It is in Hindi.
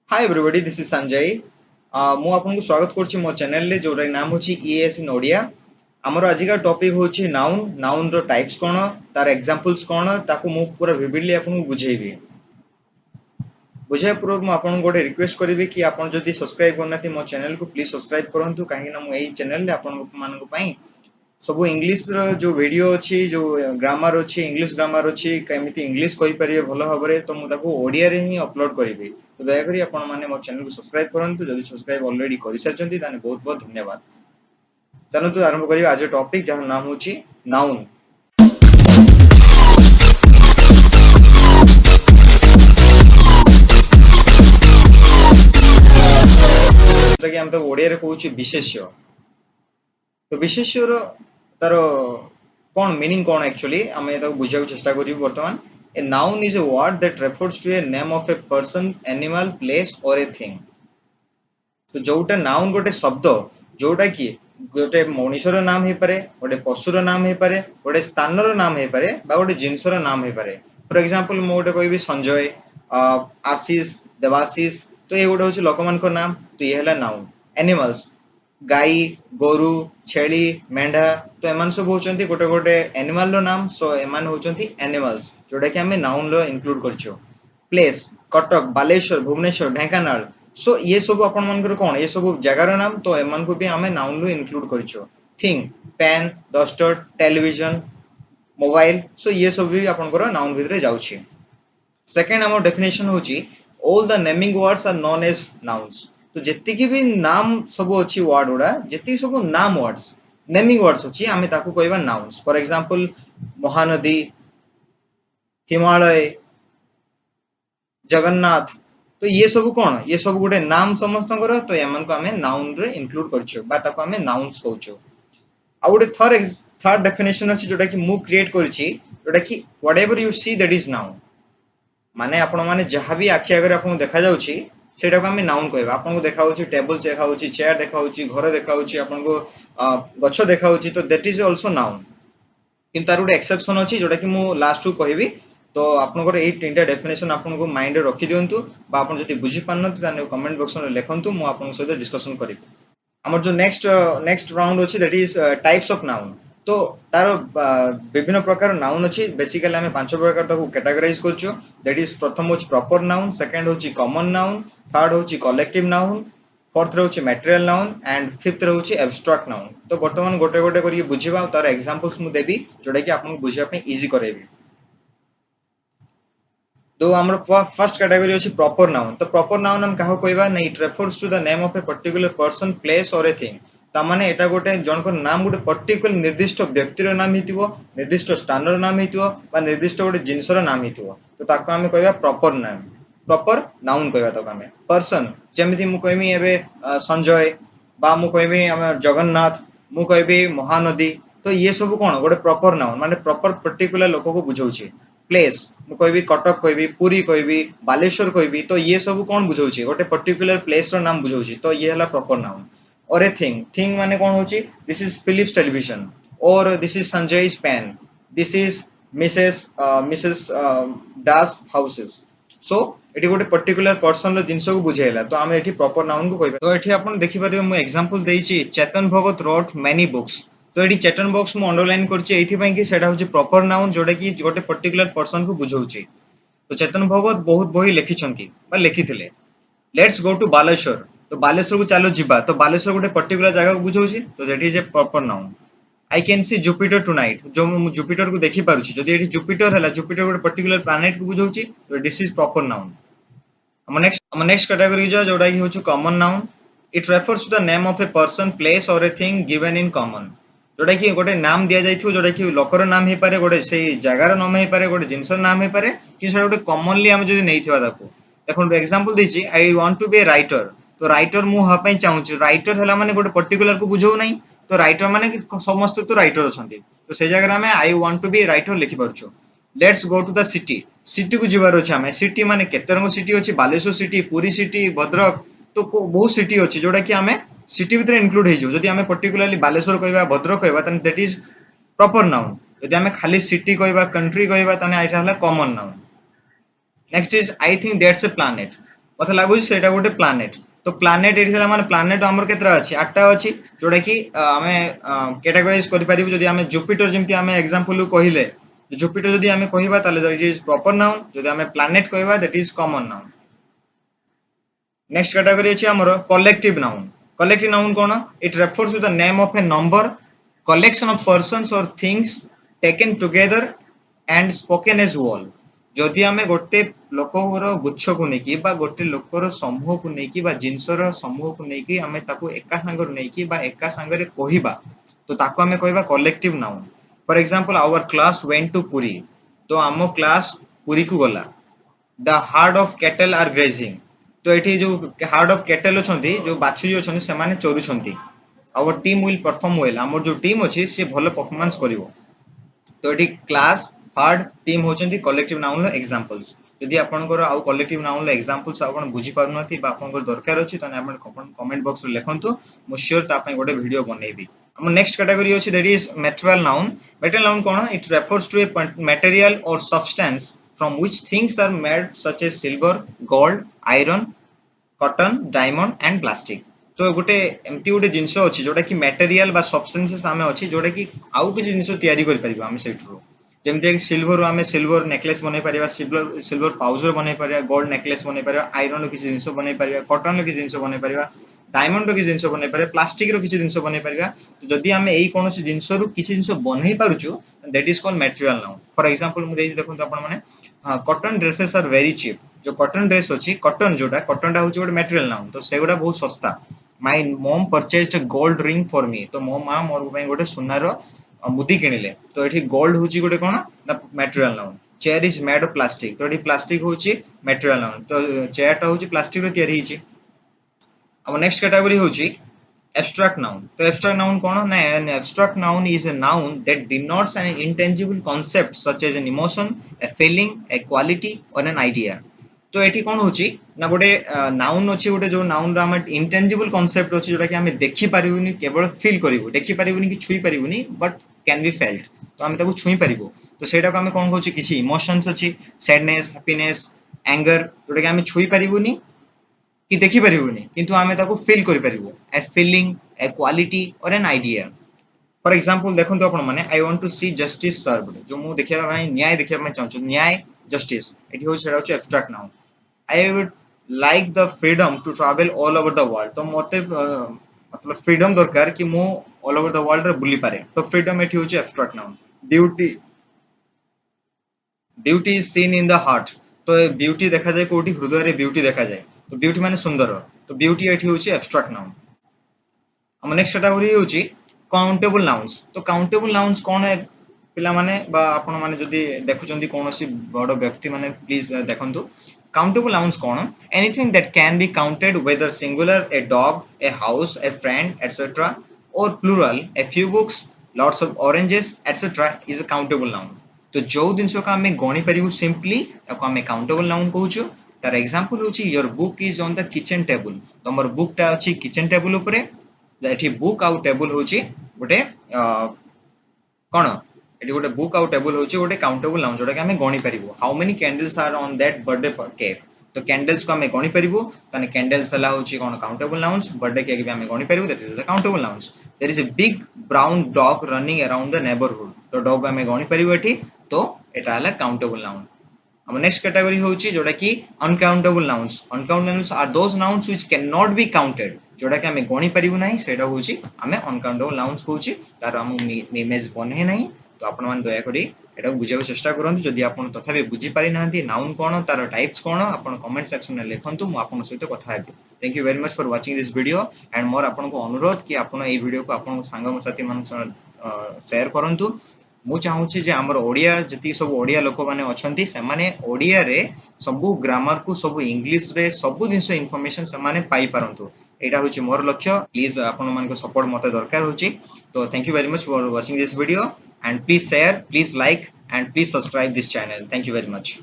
hi everybody this is Sanjay मु आपनको स्वागत करछि मो चैनल ले जोरा नाम होछि ईएएस इन ओडिया हमर आजिका टॉपिक होछि नाउन नाउन रो टाइप्स कोन तार एग्जांपल्स कोन ताको मु पूरा विविडली आपनको बुझेइबी बुझे पूर्व मु आपनको गोटे रिक्वेस्ट करिवे कि आपन जदि सब्सक्राइब करनाथि मो चैनल को प्लीज सब्सक्राइब करंतु काहे ना मु एई चैनल ले आपन मानको पई सब इंग्लिश रो जो वीडियो अछि जो ग्रामर अछि इंग्लिश ग्रामर अछि केमिति इंग्लिश कहि परिबे भलो भाबरे तो मु ताको ओडिया रे ही अपलोड करिवे तो दया करी आपण माने मोर चैनल को सब्सक्राइब करंतु जदि सब्सक्राइब ऑलरेडी करि सारचंती ताने बहुत बहुत धन्यवाद चलंतु आरंभ करिवा आज टॉपिक जहां नाम होछि नाउन कि हम तो ओडिया रे कहूछि विशेष्य तो विशेष्य रो तारो कौन मीनिंग कौन एक्चुअली आम बुझा चेष्टा करी बर्तमान a noun is a word that refers to a name of a person animal place और ए थिंग तो जोटा नाउन गोटे शब्द जोटा कि गोटे मनुष्यर नाम हे पारे गोटे पशुर नाम हे पारे गोटे स्थानर नाम हे पारे बा गोटे जिनसर नाम हे पारे फॉर एग्जांपल मो गोटे कहबी संजय आशीष देवाशीष तो ये गोटे होची लोकमान को नाम तो ये हला नाउन एनिमल्स गाई गोरु छेली मेंढा तो एमान सब होचंती गोटे गोटे एनिमल रो नाम सो एमान होचंती एनिमल्स जोटा कि हमें नाउन लो इंक्लूड करछो प्लेस कटक बालेश्वर भुवनेश्वर ढेंकानाल सो ये सब अपन मन कौन ये सब जगार नाम तो एमान को भी हमें नाउन लो इंक्लूड करछो thing pen duster television mobile so ये सब भी अपन को नाउन भितरे जाउछि सेकंड हमर डेफिनेशन होछि all the naming words are known as nouns तो जेति की भी नाम सब अछि वर्ड उडा जेति सब नाम वर्ड्स नेमिंग वर्ड्स अछि आमे ताकू कहबा nouns for example Mahanadi Himalaya Jagannath तो ये सब कोन ये सब गुटे नाम समस्त कर तो यमन को हमें नाउन रे इंक्लूड करछो बा ताको हमें नाउन्स कहछो आ गुटे थर्ड डेफिनेशन अछि जोटा कि मु क्रिएट करछि जोटा कि whatever you see that is noun माने आपण माने जहां भी आखि अगर आपन देखा जाउछि सेटा को हमें नाउन कहबा आपन को देखा होछि टेबल देखा होछि चेयर देखा होछि घर देखा होछि आपन को गछ देखा होछि तो दैट इज आल्सो नाउन किंतु तार गुटे एक्सेप्शन अछि जोटा कि मु लास्ट टू कहबी तो आपनकर ए तीनटा डेफिनेशन आपन को माइंड रे रखि दियंतु बा आपन जति बुझि पानत ताने कमेंट बॉक्स में लिखंतु मु आपन सहित डिस्कशन करिबी हमर जो नेक्स्ट राउंड अछि that is types of noun तो तार विभिन्न प्रकार नाउन अछि बेसिकली हमें पांच प्रकार ताको कैटेगराइज करछो दैट इज प्रथम होछि प्रॉपर नाउन सेकंड होछि कॉमन नाउन थर्ड होछि कलेक्टिव नाउन फोर्थ होछि मटेरियल नाउन एंड फिफ्थ होछि एब्स्ट्रैक्ट नाउन तो वर्तमान गोटे गोटे करी बुझिबा तार एग्जांपल्स मु देबी जोटा कि आपन बुझिया पे इजी करेबी तो हमर फर्स्ट कैटेगरी अछि प्रॉपर नाउन तो प्रॉपर नाउन हम काहो कहबा नै it refers to the name of a particular person place और ए थिंग ता माने एटा गोटे जनकर नाम गोटे पर्टिकुलर निर्दिष्ट व्यक्तिर नाम हितिबो निर्दिष्ट स्थानर नाम हितिबो बा निर्दिष्ट गोटे जिनसर नाम हितिबो तो ताको हमें कहबा प्रॉपर नाम प्रॉपर नाउन कहबा ताको हमें पर्सन जेमिति मु कहमी एबे संजय बा मु कहमी हम जगन्नाथ मु कहबी महानदी तो ये सब कोन गोटे प्रॉपर नाउन माने प्रॉपर पर्टिकुलर लोक को बुझौछि प्लेस मु कहबी कटक कहबी पुरी कहबी बालेश्वर कहबी तो ये सब कोन बुझौछि गोटे पर्टिकुलर प्लेस रो नाम बुझौछि तो ये हला प्रॉपर नाउन और ए थिंग माने कोन होछि दिस इज फिलिप्स टेलीविजन और this is Sanjay's pen this is missus Das houses so एटी गोटे पर्टिकुलर पर्सन रो जिंस को बुझेला तो हम एटी प्रॉपर नाउन को कहबा तो एटी आपण देखि परिबे मु example देइछि Chetan Bhagat road many books तो एटी चेतन बॉक्स मु अंडरलाइन करछि एथि पई कि सेटा होछि प्रॉपर नाउन जोटा कि गोटे पर्टिकुलर पर्सन को बुझौछि तो चेतन भगत बहुत बही लिखिछंती बा लिखिथिले लेट्स गो टू बालेश्वर तो बालेश्वर को चलो जिबा तो बालेश्वर गोटे पर्टिकुलर जगह को बुझौछि तो that is a proper noun I can see Jupiter tonight जो मु जुपिटर को देखि पारुछि जदि एठी जुपिटर हला जुपिटर गोटे पर्टिकुलर प्लैनेट को बुझौछि तो दिस इज प्रॉपर नाउन हम नेक्स्ट कैटेगरी जोटा कि होछि common noun it refers to the name of a person place और a thing given in common जोटा कि गोटे नाम दिया जाइथियो जोटा कि लोकर नाम हे पारे गोटे सेही जगार नाम हे पारे गोटे जिंसर नाम हे पारे कि सेटा गोटे कॉमनली हम जदि नैथिबा ताको देखो एग्जांपल देछि I want to be a writer तो राइटर मु हा पई चाहूछि राइटर हला माने गोटे पर्टिकुलर को बुझौ नै तो राइटर माने समस्त तो राइटर अछंती तो से जगह में I want to be a writer लिखि परछु let's go to the city city को जिबार अछि हमें सिटी माने केते रंग सिटी अछि बालेश्वर सिटी पुरी सिटी भद्रक तो बहुत सिटी अछि जोटा कि हमें सिटी भीतर इंक्लूड हे जो जदि हमें पर्टिकुलरली बालेश्वर कहबा भद्रक कहबा तन दैट इज प्रॉपर नाउन जदि हमें खाली सिटी कहबा कंट्री कहबा तने आइटा हला common noun next is I think that's a planet मत लागुच सेटा गोटे प्लानेट तो प्लानेट एठी थला माने प्लानेट हमर केतरा अछि 8टा अछि जोडा कि आमे कैटेगराइज करि परिबु जदि आमे जुपिटर जेमति आमे एग्जांपल कहिले जुपिटर जदि आमे कहिबा ताले दैट इज प्रॉपर नाउन जदि आमे प्लानेट कहिबा that is common noun next category अछि हमर कलेक्टिव नाउन कोन it refers to the name of a number collection of persons or things taken together and spoken as whole जदि आमे गोटे लोकर गुच्छ को नेकी बा गोटे लोकर समूह को नेकी बा जिंसर समूह को नेकी आमे ताको एका संगर नेकी बा एका संगरे कहिबा तो ताको आमे कहिबा collective noun for example our class went to Puri तो आमो क्लास पुरी को गला the herd of cattle are grazing तो एठी जो हार्ड ऑफ कैटल अछंती जो बाछुरी अछंती से माने चोरुछंती our team will perform well हमर जो टीम अछि से भलो परफॉर्मेंस करिवो तो एठी क्लास हार्ड टीम होचंती कलेक्टिव नाउन लो एग्जांपल्स यदि आपनकर आउ कलेक्टिव नाउन लो एग्जांपल्स आपन बुझी पारु नथि बा आपनकर दरकार अछि तने आपन कमेंट बॉक्स रे लिखंतु मु श्योर ता पय गोटे वीडियो बनेबी हम नेक्स्ट कैटेगरी अछि दैट इज मेटेरियल नाउन कोन it refers to a material or substance from which things are made such as silver gold iron cotton diamond and plastic तो गोटे एमती गोटे जिंस अछि जोटा कि मटेरियल बा सब्सटेंसेस आमे अछि जोटा कि आउ कि जिंस तयारी कर परिबा आमे सेठरो जेमते कि सिल्वर आमे सिल्वर नेकलेस बनै परिबा सिल्वर पाउडर बनै परिबा गोल्ड नेकलेस बनै परिबा आयरन रो कि जिंस बनै परिबा कॉटन रो कि जिंस बनै परिबा डायमंड रो कि जिंस बनै परिबा प्लास्टिक रो कि जिंस बनै परिबा तो जदि आमे एई कोनोसी जिंस रो कि जिंस बनै पारुछु that is called material noun for example मु देई देखंतु आपण माने cotton dresses are very cheap जो कॉटन ड्रेस अछि कॉटन जोटा कॉटनटा होची गोटे मटेरियल नाउन तो सेगुडा बहुत सस्ता my mom purchased a gold ring for me तो मो मां मोर पय गोटे सुनार मुदी किनिले तो एठी गोल्ड होची गोटे कोन ना material noun chair is made of plastic तो एठी प्लास्टिक होची मटेरियल नाउन तो चेयर टा होची प्लास्टिक रो तयारी हिची अब नेक्स्ट कैटेगरी होची abstract noun तो abstract noun कोन ना an abstract noun is a noun that denotes an intangible concept such as an emotion a feeling a quality or an idea तो एठी कोन होची ना गोटे नाउन अछि गोटे जो नाउन रा हम इंटेंजिबल कांसेप्ट अछि जोटा कि हम देखि परिबुनी केवल फील करिवो देखि परिबुनी कि छुई परिबुनी बट कैन बी फेल्ट तो हम ताको छुई परिबो तो सेटा को हम कोन कहउची किछि इमोशंस अछि सैडनेस हैप्पीनेस एंगर जोटा कि हम छुई परिबुनी कि देखि परिबुनी किंतु आमे ताको फील करि परिबो a feeling a quality or an idea for example देखंतु आपण माने I want to see justice served जो मु देखिया भाई न्याय देखिया मैं चाहू न्याय जस्टिस एठी हो सेरा हो abstract noun I would like the freedom to travel all over the world तो मते मतलब फ्रीडम दरकार कि मु ऑल ओवर द वर्ल्ड रे बुली पारे तो फ्रीडम एठी हो abstract noun beauty beauty is seen in the heart तो ब्यूटी देखा जाए कोठी हृदय रे ब्यूटी देखा जाए तो ब्यूटी माने सुंदर तो ब्यूटी एठी होची एब्स्ट्रैक्ट नाउन हम नेक्स्ट कैटेगरी होची काउंटेबल नाउन्स तो काउंटेबल नाउन्स कोन है पिला माने बा आपण माने जदी देखुचंदी कोनोसी बड़ व्यक्ति माने प्लीज देखंतु काउंटेबल नाउन्स कोन anything that can be counted whether singular a dog a house a friend etcetera or plural a few books lots of oranges etcetera is a countable noun तो जो दिनसो का हमें गणी परिबु सिंपली ताको हमें काउंटेबल नाउन कहूछु तार एग्जांपल होची your book is on the kitchen table तमर बुक टा अछि किचन टेबल ऊपरे एठी बुक आउ टेबल होची गोटे कोन एठी गोटे बुक आउ टेबल होची गोटे काउंटेबल नाउन जोटा कि हमें गणी परिबो how many candles are on that birthday cake तो कैंडल्स को हमें गणी परिबो तने कैंडल्स हला होची कोन काउंटेबल नाउन्स बर्थडे केक भी हमें गणी परिबो that is the countable nouns there is a big brown dog running around the neighbourhood तो डॉग हमें गणी परिबो एठी तो एटा हला काउंटेबल नाउन हम नेक्स्ट कैटेगरी होची जोटा कि uncountable nouns are those nouns which can not be counted जोटा कि हमें गणी परिबो नाही सेटा होची हमें अनकाउंटेबल नाउन्स कहूची तार हम इमेज बने नाही तो आपण मान दया करी एटा बुझाबे चेष्टा करंतु जदि आपण तथापि बुझी पारि नाहंती नाउन कोन तार टाइप्स कोन आपण कमेंट सेक्शन में लिखंतु मु आपण सहित कथा heavy thank you very much for watching this video and more आपण को अनुरोध कि आपण ए वीडियो को आपण संग साथी मान शेयर करंतु मु चाहूची जे हमर ओडिया जति सब ओडिया लोक माने अछंती से माने ओडिया रे सब ग्रामर को सब इंग्लिश रे सब दिनस इंफॉर्मेशन से माने पाई परंतु एटा होची मोर लक्ष्य प्लीज आपण मान को सपोर्ट मते दरकार होची तो thank you very much for watching this video and please share please like and please subscribe this channel thank you very much